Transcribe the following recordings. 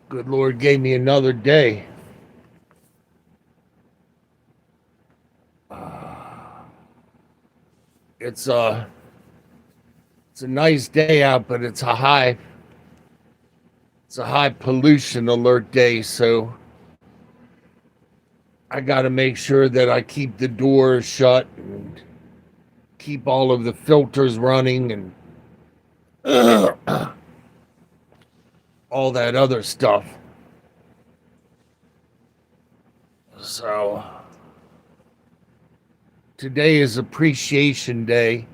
Good Lord gave me another day. It's a it's a nice day out, but it's a high pollution alert day, so I got to make sure that I keep the doors shut and keep all of the filters running and all that other stuff. So today is Appreciation Day,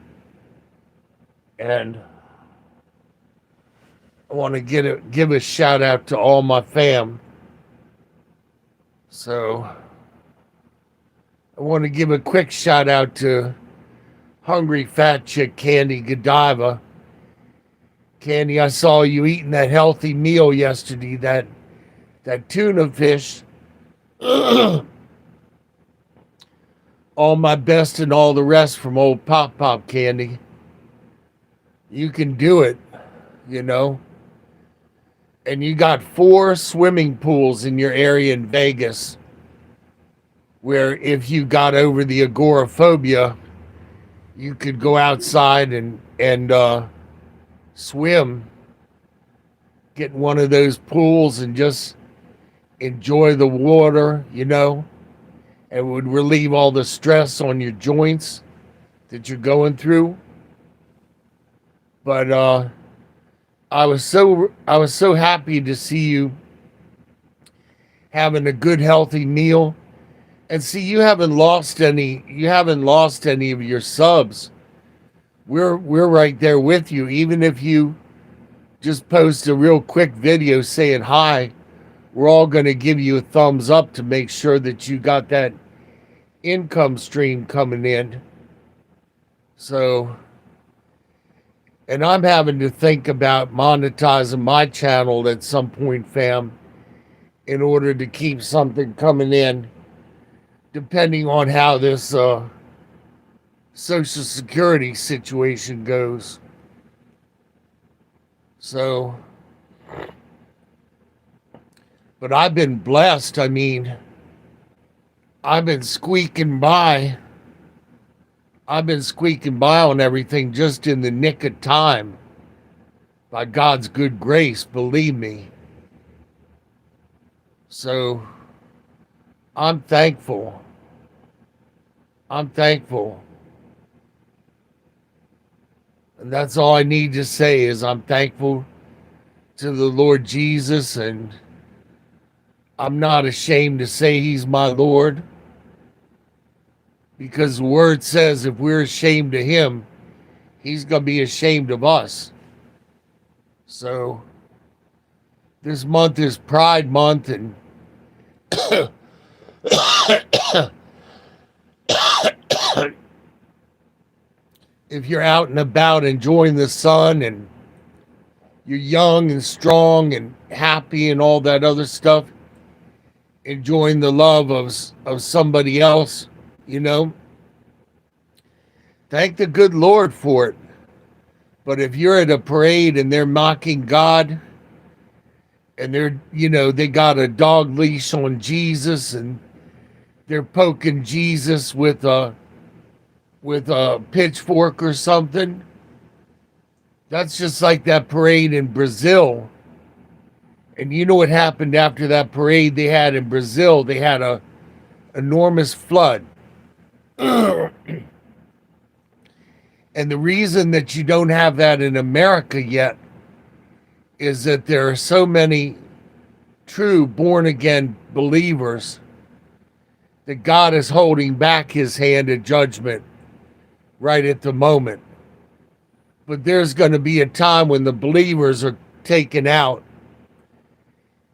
and I want to give a shout out to all my fam. So I want to give a quick shout out to Hungry Fat Chick Candy Godiva. Candy, I saw you eating that healthy meal yesterday, that tuna fish. All my best and all the rest from old Pop Pop Candy. You can do it, you know. And you got 4 swimming pools in your area in Vegas where if you got over the agoraphobia, you could go outside and swim, get in one of those pools and just enjoy the water, you know. It would relieve all the stress on your joints that you're going through. But I was so happy to see you having a good healthy meal. And see, you haven't lost any of your subs. We're right there with you. Even if you just post a real quick video saying hi, we're all going to give you a thumbs up to make sure that you got that income stream coming in. So, and I'm having to think about monetizing my channel at some point, fam, in order to keep something coming in, depending on how this Social Security situation goes. So, but I've been blessed. I mean, I've been squeaking by. I've been squeaking by on everything just in the nick of time. By God's good grace, believe me. So, I'm thankful. I'm thankful. And that's all I need to say is I'm thankful to the Lord Jesus, and I'm not ashamed to say he's my Lord, because the word says if we're ashamed of him, he's going to be ashamed of us. So this month is Pride Month, and if you're out and about enjoying the sun and you're young and strong and happy and all that other stuff, enjoying the love of somebody else, you know, thank the good Lord for it. But if you're at a parade and they're mocking God and they got a dog leash on Jesus and they're poking Jesus with a pitchfork or something, that's just like that parade in Brazil. And you know what happened after that parade they had in Brazil? They had a enormous flood. And the reason that you don't have that in America yet is that there are so many true born-again believers that God is holding back his hand of judgment right at the moment. But there's going to be a time when the believers are taken out,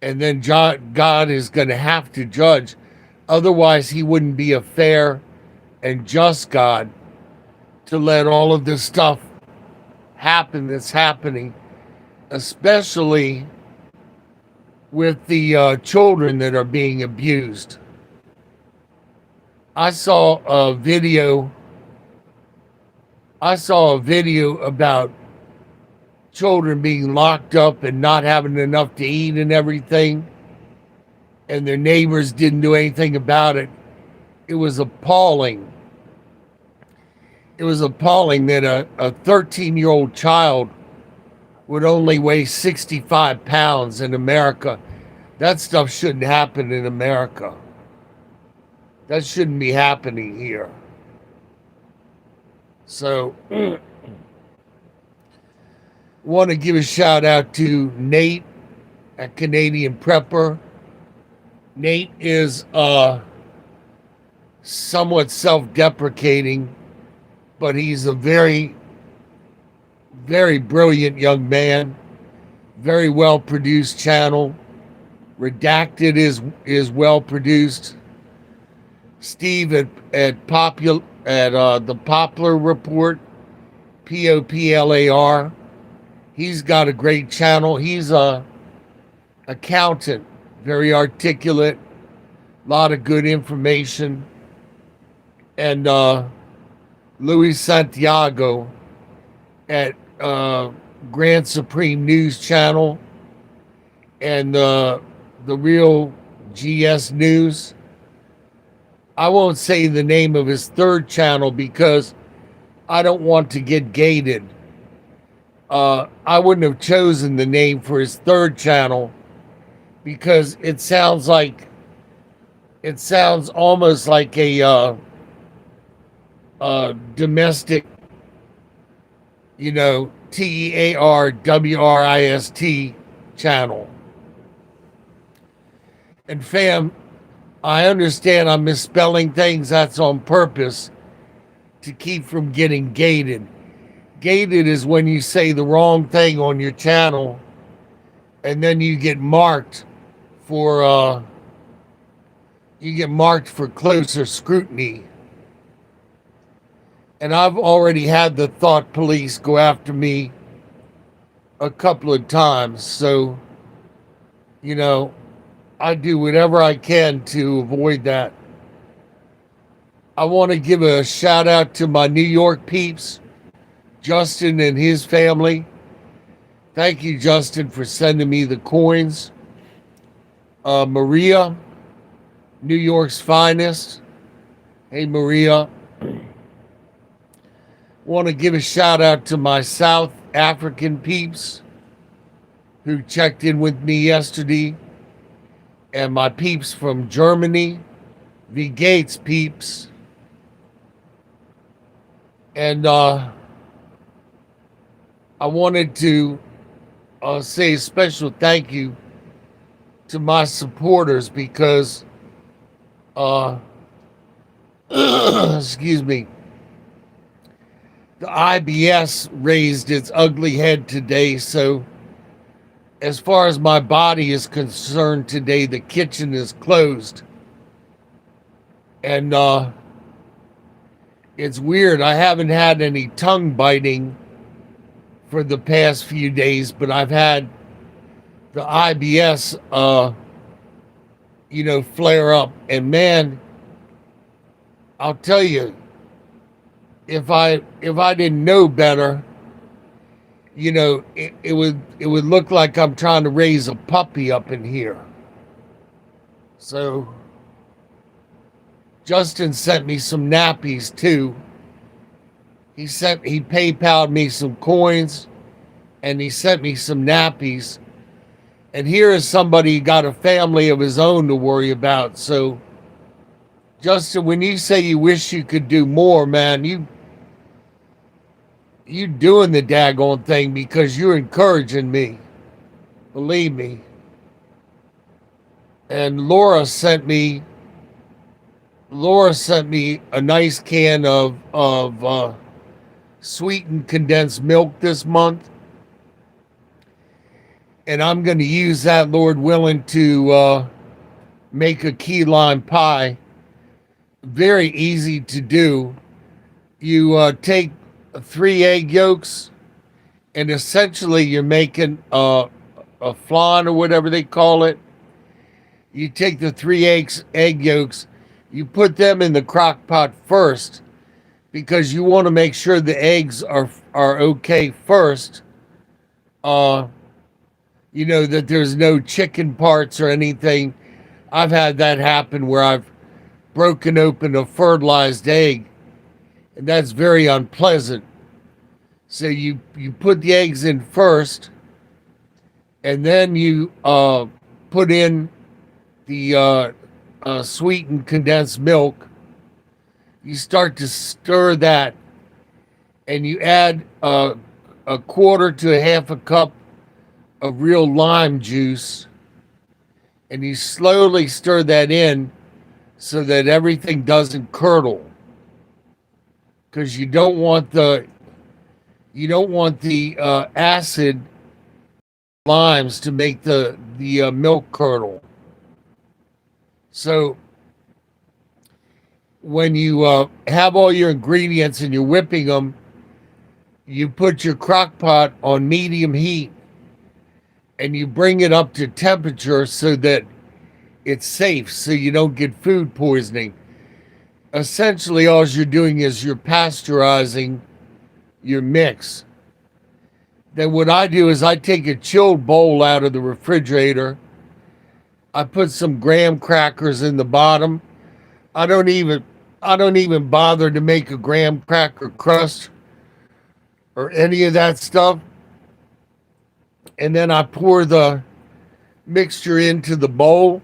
and then God is going to have to judge. Otherwise, he wouldn't be a fair and just God to let all of this stuff happen that's happening, especially with the children that are being abused. I saw a video about children being locked up and not having enough to eat and everything, and their neighbors didn't do anything about it. It was appalling. It was appalling that a 13-year-old child would only weigh 65 pounds in America. That stuff shouldn't happen in America. That shouldn't be happening here. So, want to give a shout out to Nate at Canadian Prepper. Nate is somewhat self-deprecating, but he's a very, very brilliant young man. Very well-produced channel. Redacted is well-produced. Steve at the Poplar Report, Poplar. He's got a great channel. He's a accountant, very articulate, a lot of good information. And Luis Santiago at Grand Supreme News Channel and the Real GS News. I won't say the name of his third channel because I don't want to get gated. I wouldn't have chosen the name for his third channel because it sounds almost like a domestic, TEARWRIST channel. And fam, I understand I'm misspelling things. That's on purpose to keep from getting gated. Gated is when you say the wrong thing on your channel and then you get marked for closer scrutiny. And I've already had the thought police go after me a couple of times. So, I do whatever I can to avoid that. I want to give a shout out to my New York peeps, Justin and his family. Thank you, Justin, for sending me the coins. Maria, New York's finest. Hey, Maria. Want to give a shout out to my South African peeps who checked in with me yesterday, and my peeps from Germany, V Gates peeps. And I wanted to say a special thank you to my supporters because, excuse me, the IBS raised its ugly head today. So as far as my body is concerned today, the kitchen is closed. And it's weird. I haven't had any tongue biting for the past few days, but I've had the IBS, flare up. And man, I'll tell you, if I didn't know better, it would look like I'm trying to raise a puppy up in here. So Justin sent me some nappies too. He PayPal'd me some coins and he sent me some nappies. And here is somebody who got a family of his own to worry about. So Justin, when you say you wish you could do more, man, you doing the daggone thing because you're encouraging me. Believe me. And Laura sent me a nice can of sweetened condensed milk this month. And I'm going to use that, Lord willing, to make a key lime pie. Very easy to do. You take 3 egg yolks, and essentially you're making a flan or whatever they call it. You take the 3 egg yolks, you put them in the crock pot first because you want to make sure the eggs are okay first uh, that there's no chicken parts or anything. I've had that happen where I've broken open a fertilized egg, and that's very unpleasant. So you put the eggs in first, and then you put in the sweetened condensed milk. You start to stir that, and you add a quarter to a half a cup of real lime juice, and you slowly stir that in so that everything doesn't curdle, because you don't want the acid limes to make the milk curdle. So when you have all your ingredients and you're whipping them, you put your crock pot on medium heat and you bring it up to temperature so that it's safe, so you don't get food poisoning. Essentially, all you're doing is you're pasteurizing your mix. Then what I do is I take a chilled bowl out of the refrigerator. I put some graham crackers in the bottom. I don't even bother to make a graham cracker crust or any of that stuff. And then I pour the mixture into the bowl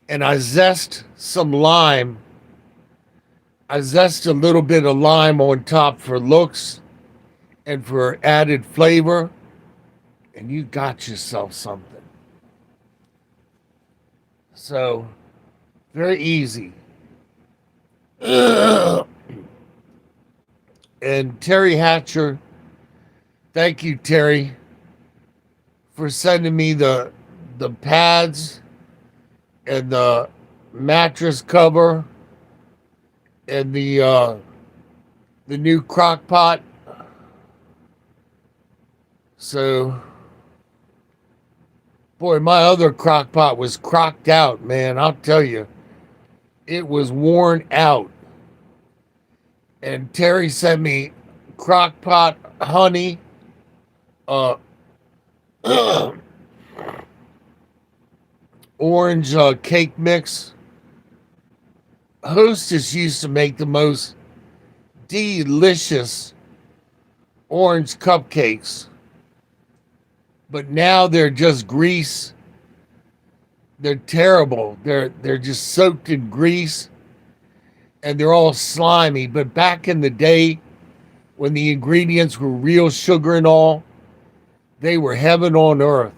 and I zest some lime. I zest a little bit of lime on top for looks and for added flavor, and you got yourself something. So, very easy. And Terry Hatcher, thank you, Terry, for sending me the pads and the mattress cover and the new crock pot. So, boy, my other crock pot was crocked out, man. I'll tell you, it was worn out. And Terry sent me crock pot honey, orange cake mix. Hostess used to make the most delicious orange cupcakes, but now they're just grease. They're terrible. They're just soaked in grease, and they're all slimy. But back in the day, when the ingredients were real sugar and all, they were heaven on earth.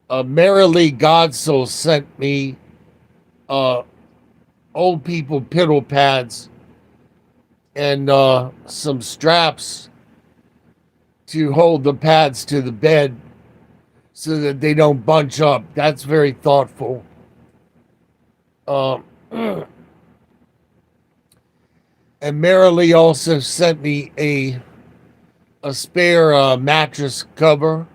Marilee Godsoul sent me old people piddle pads and some straps to hold the pads to the bed so that they don't bunch up. That's very thoughtful. And Marilee also sent me a spare mattress cover.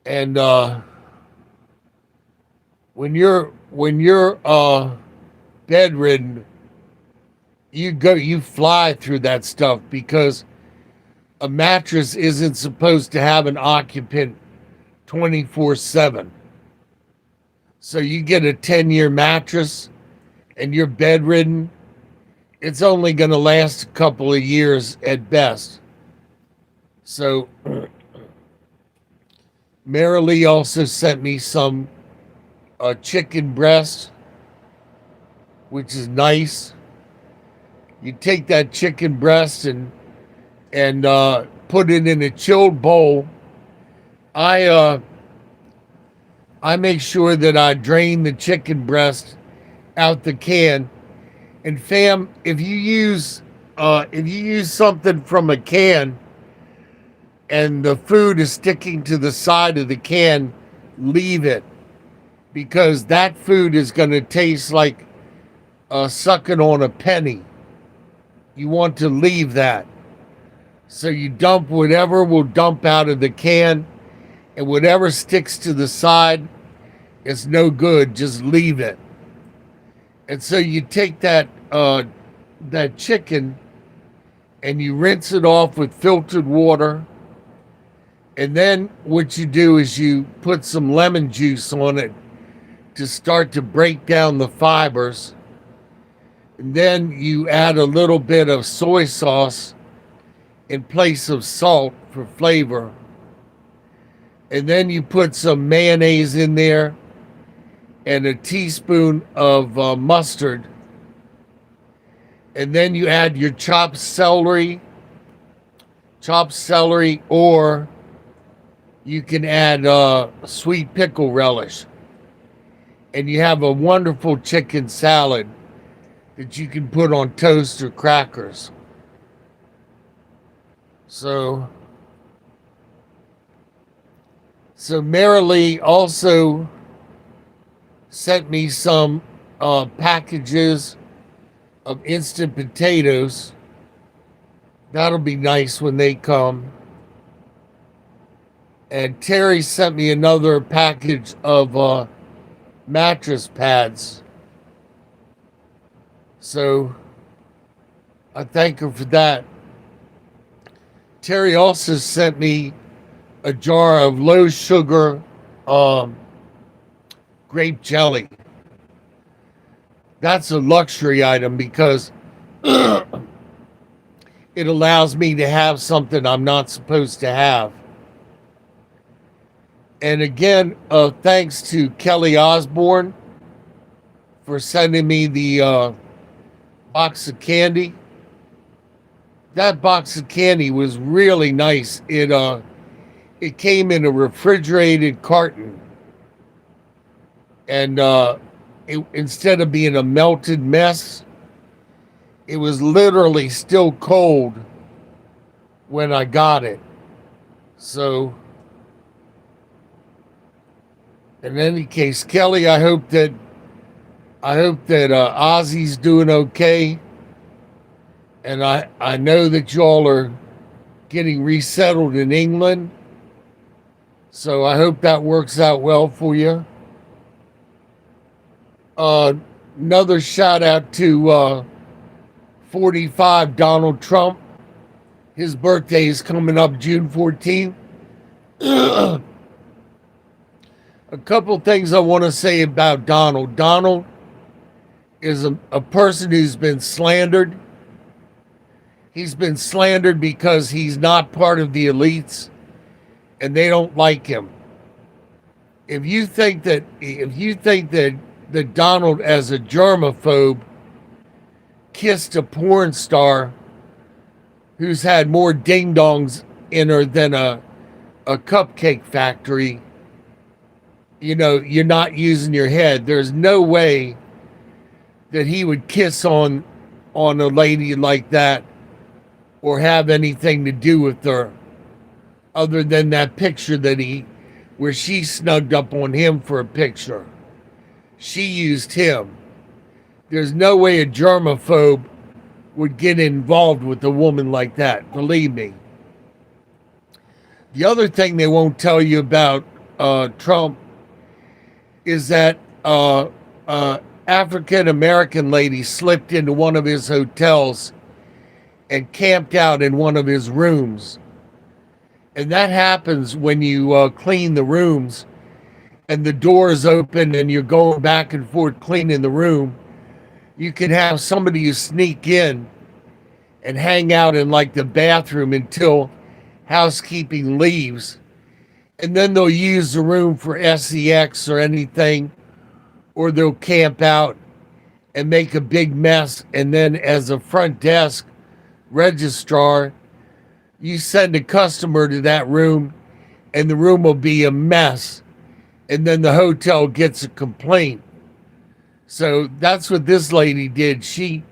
And when you're bedridden, you fly through that stuff, because a mattress isn't supposed to have an occupant 24/7. So you get a 10-year mattress and you're bedridden, it's only going to last a couple of years at best. So Marilee also sent me some chicken breast, which is nice. You take that chicken breast and put it in a chilled bowl. I make sure that I drain the chicken breast out the can. And fam, if you use something from a can and the food is sticking to the side of the can, leave it, because that food is going to taste like sucking on a penny. You want to leave that. So you dump whatever will dump out of the can, and whatever sticks to the side is no good. Just leave it. And so you take that chicken and you rinse it off with filtered water. And then what you do is you put some lemon juice on it to start to break down the fibers. And then you add a little bit of soy sauce in place of salt for flavor. And then you put some mayonnaise in there and a teaspoon of mustard. And then you add your chopped celery, or you can add sweet pickle relish. And you have a wonderful chicken salad that you can put on toast or crackers. So Marilee also sent me some packages of instant potatoes. That'll be nice when they come. And Terry sent me another package of mattress pads. So I thank her for that. Terry also sent me a jar of low sugar grape jelly. That's a luxury item because it allows me to have something I'm not supposed to have. And again, thanks to Kelly Osborne for sending me the box of candy. That box of candy was really nice. It came in a refrigerated carton. And instead of being a melted mess, it was literally still cold when I got it. So, in any case, Kelly, I hope that Ozzy's doing okay. And I know that y'all are getting resettled in England. So I hope that works out well for you. Another shout out to 45 Donald Trump. His birthday is coming up June 14th. A couple things I want to say about Donald. Donald is a person who's been slandered. He's been slandered because he's not part of the elites and they don't like him. If you think that Donald, as a germaphobe, kissed a porn star who's had more ding-dongs in her than a cupcake factory, you're not using your head. There's no way that he would kiss on a lady like that or have anything to do with her other than that picture where she snugged up on him for a picture. She used him. There's no way a germaphobe would get involved with a woman like that, believe me. The other thing they won't tell you about Trump is that African-American lady slipped into one of his hotels and camped out in one of his rooms. And that happens when you clean the rooms and the doors open and you're going back and forth cleaning the room. You can have somebody who sneak in and hang out in like the bathroom until housekeeping leaves. And then they'll use the room for sex or anything, or they'll camp out and make a big mess. And then as a front desk registrar, you send a customer to that room and the room will be a mess. And then the hotel gets a complaint. So that's what this lady did. She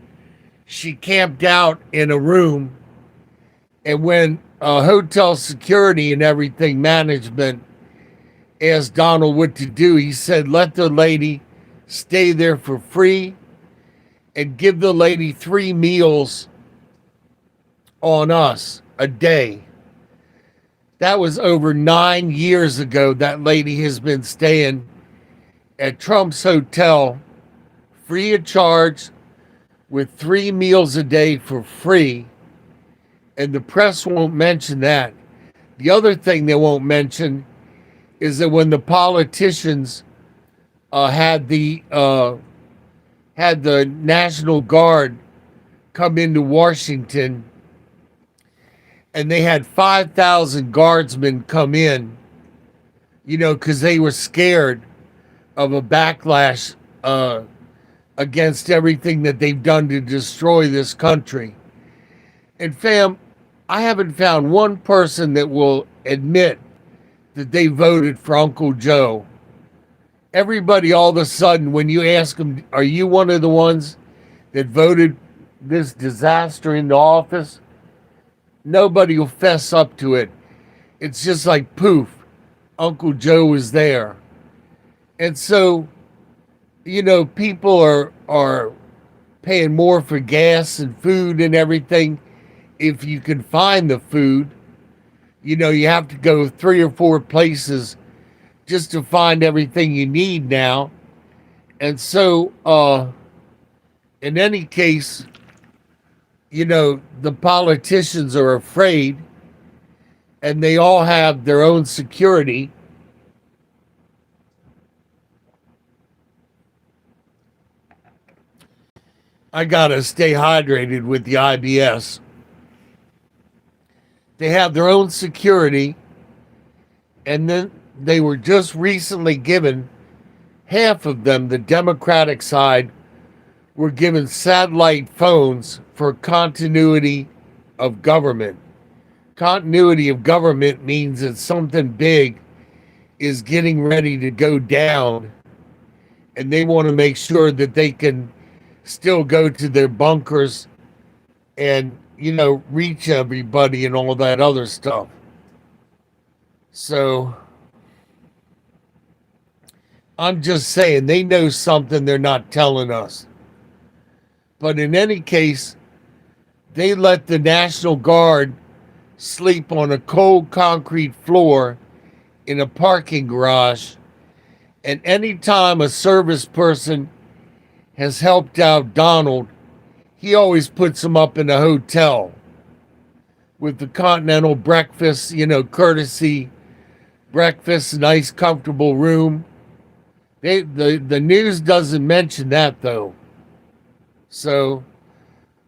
camped out in a room, and when hotel security and everything management asked Donald what to do, he said, let the lady stay there for free and give the lady 3 meals on us a day. That was over 9 years ago. That lady has been staying at Trump's hotel free of charge with 3 meals a day for free. And the press won't mention that. The other thing they won't mention is that when the politicians had the National Guard come into Washington, and they had 5,000 guardsmen come in, because they were scared of a backlash against everything that they've done to destroy this country. And fam, I haven't found one person that will admit that they voted for Uncle Joe. Everybody, all of a sudden, when you ask them, are you one of the ones that voted this disaster into office? Nobody will fess up to it. It's just like poof, Uncle Joe was there. And so, people are paying more for gas and food and everything. If you can find the food, you have to go 3 or 4 places just to find everything you need now. And so, in any case, the politicians are afraid, and they all have their own security. I gotta stay hydrated with the IBS. They have their own security, and then they were just recently given, half of them, the Democratic side, were given satellite phones for continuity of government. Continuity of government means that something big is getting ready to go down, and they want to make sure that they can still go to their bunkers and, reach everybody and all that other stuff. So I'm just saying, they know something they're not telling us. But in any case, they let the National Guard sleep on a cold concrete floor in a parking garage. And anytime a service person has helped out Donald, he always puts him up in a hotel with the continental breakfast, courtesy breakfast, nice comfortable room. The news doesn't mention that though. So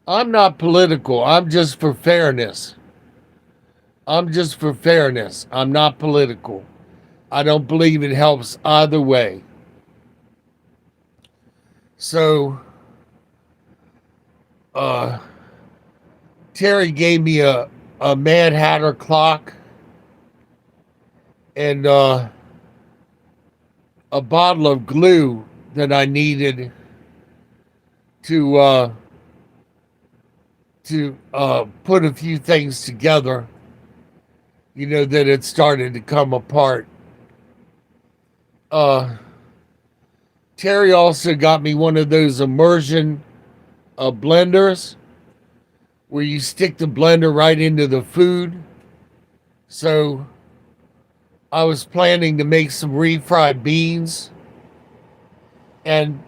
I'm not political. I'm just for fairness. I'm not political. I don't believe it helps either way. So Terry gave me a Mad Hatter clock and a bottle of glue that I needed to put a few things together, that had started to come apart. Terry also got me one of those immersion blenders where you stick the blender right into the food. So I was planning to make some refried beans, and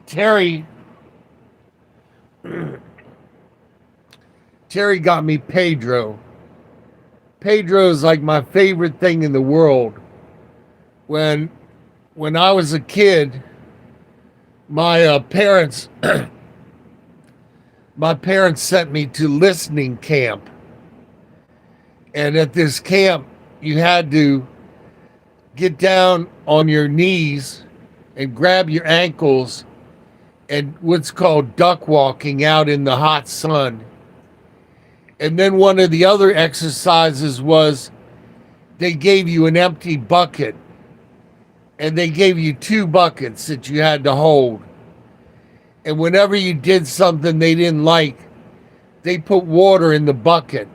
Terry got me Pedro. Pedro is like my favorite thing in the world. When I was a kid, my parents sent me to listening camp. And at this camp, you had to get down on your knees and grab your ankles and what's called duck walking out in the hot sun. And then one of the other exercises was they gave you an empty bucket, and they gave you 2 buckets that you had to hold. And whenever you did something they didn't like, they put water in the bucket.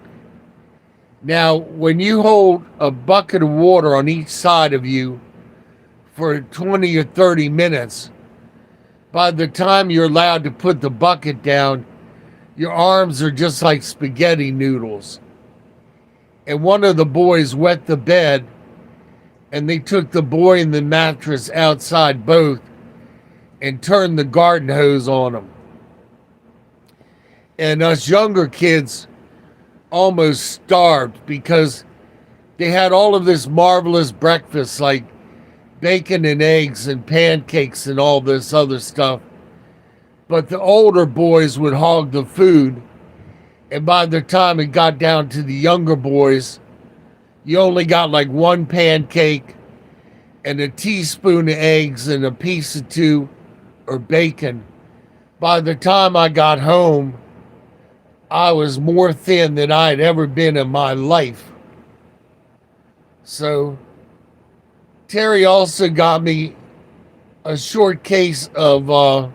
Now, when you hold a bucket of water on each side of you for 20 or 30 minutes, by the time you're allowed to put the bucket down, your arms are just like spaghetti noodles. And one of the boys wet the bed, and they took the boy and the mattress outside both and turned the garden hose on them. And us younger kids almost starved because they had all of this marvelous breakfast like bacon and eggs and pancakes and all this other stuff. But the older boys would hog the food. And by the time it got down to the younger boys, you only got like one pancake and a teaspoon of eggs and a piece of two or bacon. By the time I got home, I was more thin than I had ever been in my life. So Terry also got me a short case of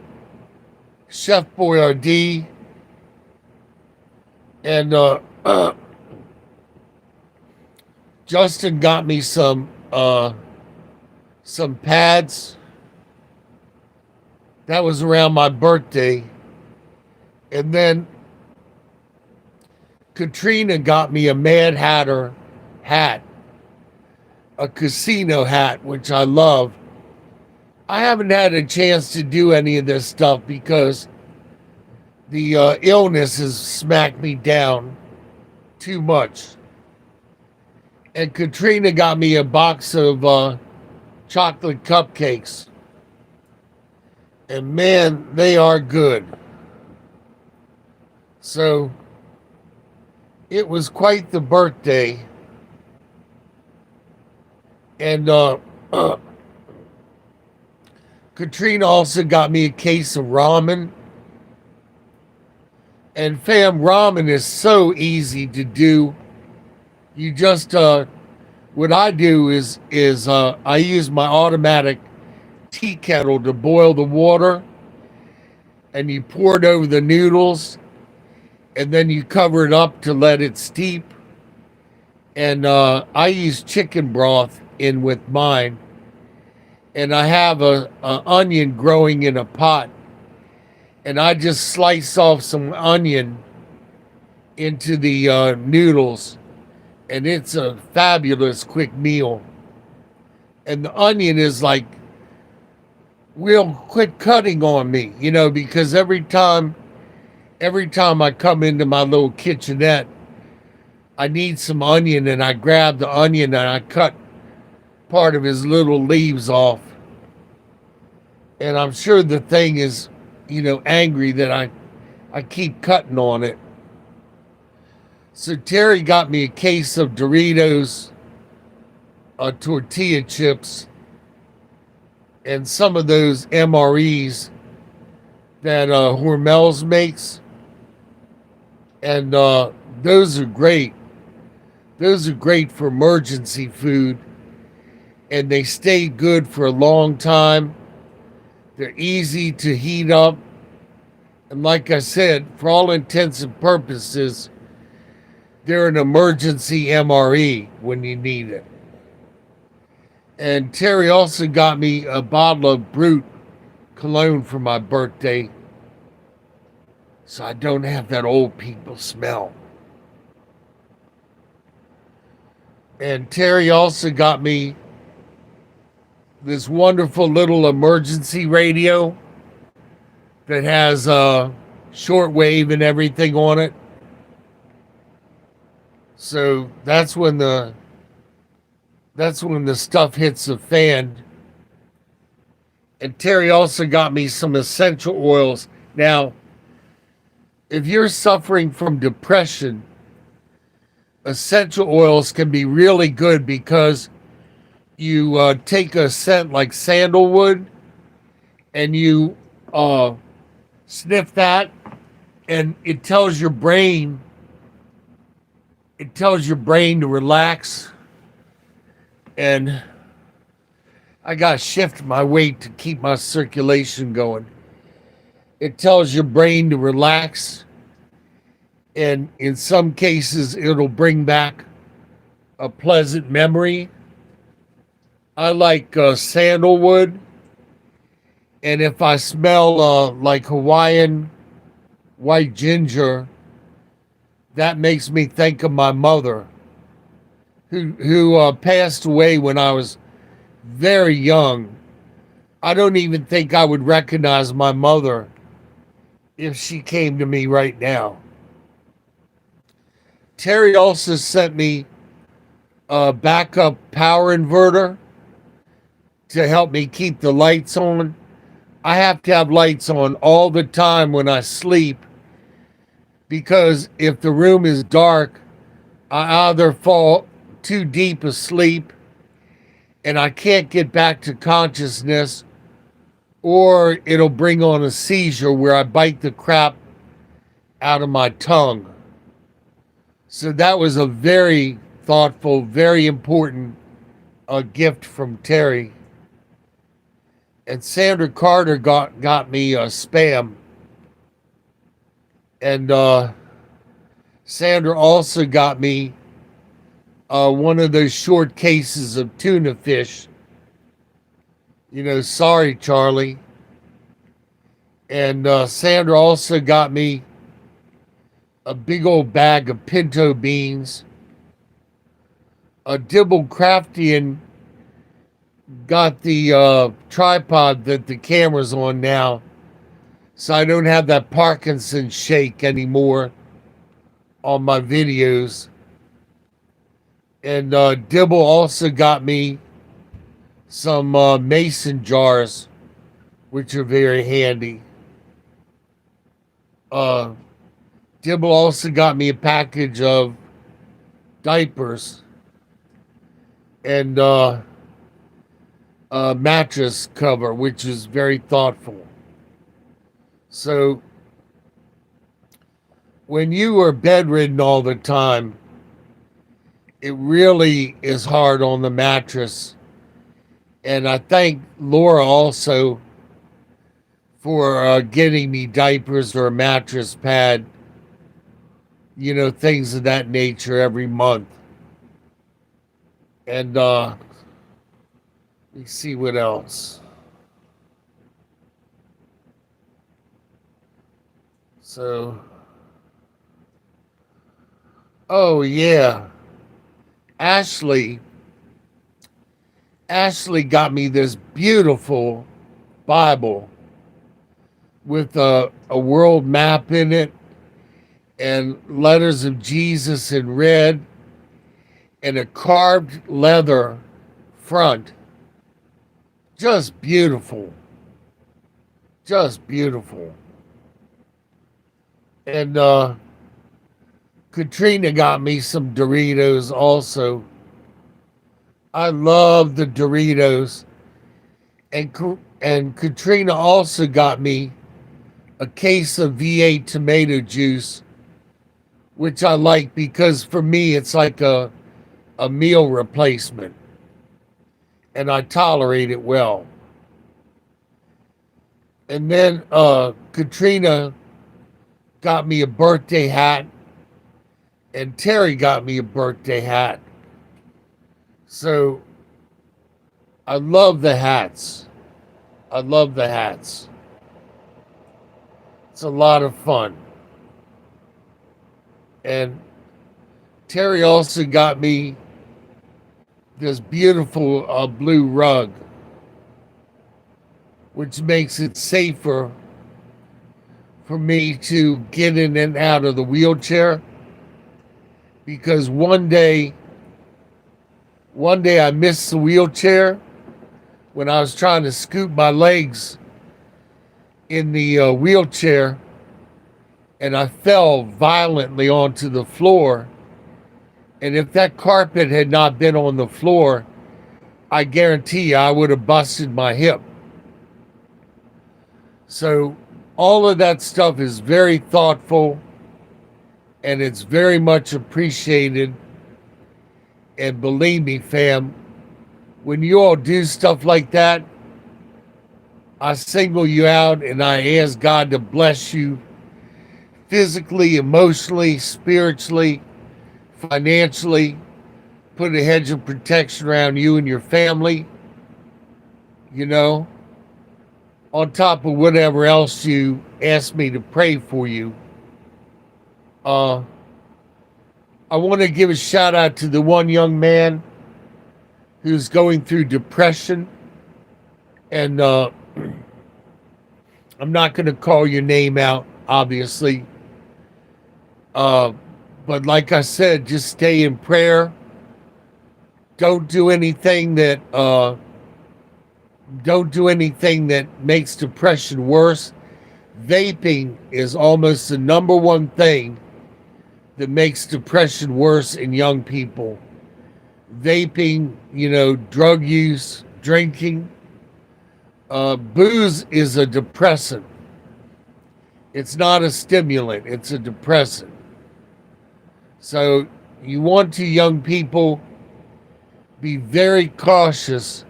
Chef Boyardee, and Justin got me some pads. That was around my birthday. And then Katrina got me a Mad Hatter hat, a casino hat, which I love. I haven't had a chance to do any of this stuff because the illness has smacked me down too much. And Katrina got me a box of chocolate cupcakes. And man, they are good. So it was quite the birthday. And Katrina also got me a case of ramen. And fam, ramen is so easy to do. You just, what I do is I use my automatic tea kettle to boil the water, and you pour it over the noodles, and then you cover it up to let it steep. And I use chicken broth in with mine, and I have a onion growing in a pot, and I just slice off some onion into the noodles, and it's a fabulous quick meal. And the onion is like real quick cutting on me, you know, because every time I come into my little kitchenette, I need some onion, and I grab the onion and I cut part of his little leaves off. And I'm sure the thing is, you know, angry that I keep cutting on it. So Terry got me a case of Doritos, tortilla chips, and some of those MREs that Hormel's makes. And those are great. Those are great for emergency food, and they stay good for a long time. They're easy to heat up. And like I said, for all intents and purposes, they're an emergency MRE when you need it. And Terry also got me a bottle of Brut cologne for my birthday, so I don't have that old people smell. And Terry also got me this wonderful little emergency radio that has shortwave and everything on it. So that's when the stuff hits the fan. And Terry also got me some essential oils. Now, if you're suffering from depression, essential oils can be really good because you take a scent like sandalwood and you sniff that, and it tells your brain to relax. And I gotta shift my weight to keep my circulation going. It tells your brain to relax, and in some cases it'll bring back a pleasant memory. I like sandalwood, and if I smell like Hawaiian white ginger, that makes me think of my mother, who passed away when I was very young. I don't even think I would recognize my mother if she came to me right now. Terry also sent me a backup power inverter to help me keep the lights on. I have to have lights on all the time when I sleep, because if the room is dark, I either fall too deep asleep and I can't get back to consciousness, or it'll bring on a seizure where I bite the crap out of my tongue. So that was a very thoughtful, very important gift from Terry. And Sandra Carter got me a Spam. And Sandra also got me one of those short cases of tuna fish. You know, sorry, Charlie. And Sandra also got me a big old bag of pinto beans. Dibble Craftian got the tripod that the camera's on now, so I don't have that Parkinson's shake anymore on my videos. And Dibble also got me some mason jars, which are very handy. Dibble also got me a package of diapers and a mattress cover, which is very thoughtful. So when you are bedridden all the time, it really is hard on the mattress. And I thank Laura also for getting me diapers or a mattress pad, you know, things of that nature every month. And let me see what else. So, oh yeah, Ashley got me this beautiful Bible with a world map in it and letters of Jesus in red and a carved leather front. Just beautiful. Just beautiful. And Katrina got me some Doritos also. I love the Doritos. And Katrina also got me a case of V8 tomato juice, which I like because for me it's like a meal replacement. And I tolerate it well. And then Katrina got me a birthday hat, and Terry got me a birthday hat. So I love the hats. I love the hats. It's a lot of fun. And Terry also got me this beautiful blue rug, which makes it safer for me to get in and out of the wheelchair. Because one day I missed the wheelchair when I was trying to scoop my legs in the wheelchair, and I fell violently onto the floor. And if that carpet had not been on the floor, I guarantee you I would have busted my hip. So all of that stuff is very thoughtful, and it's very much appreciated. And believe me, fam, when you all do stuff like that, I single you out and I ask God to bless you physically, emotionally, spiritually, financially, put a hedge of protection around you and your family, you know, on top of whatever else you ask me to pray for you. I want to give a shout out to the one young man who's going through depression, and I'm not going to call your name out. obviously. But like I said, just stay in prayer. Don't do anything that makes depression worse. Vaping is almost the number one thing that makes depression worse in young people. Vaping, drug use, drinking. Booze is a depressant. It's not a stimulant, it's a depressant. So you want to, young people, be very cautious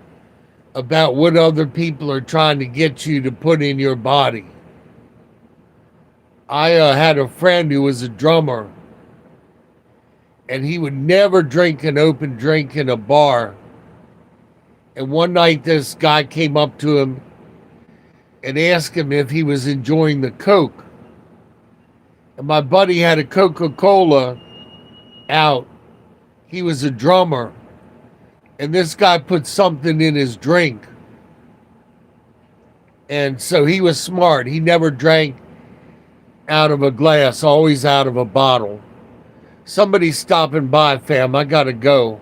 about what other people are trying to get you to put in your body. I had a friend who was a drummer, and he would never drink an open drink in a bar. And one night this guy came up to him and asked him if he was enjoying the Coke. And my buddy had a Coca-Cola out. He was a drummer. And this guy put something in his drink. And so he was smart. He never drank out of a glass, always out of a bottle. Somebody's stopping by, fam. I gotta go.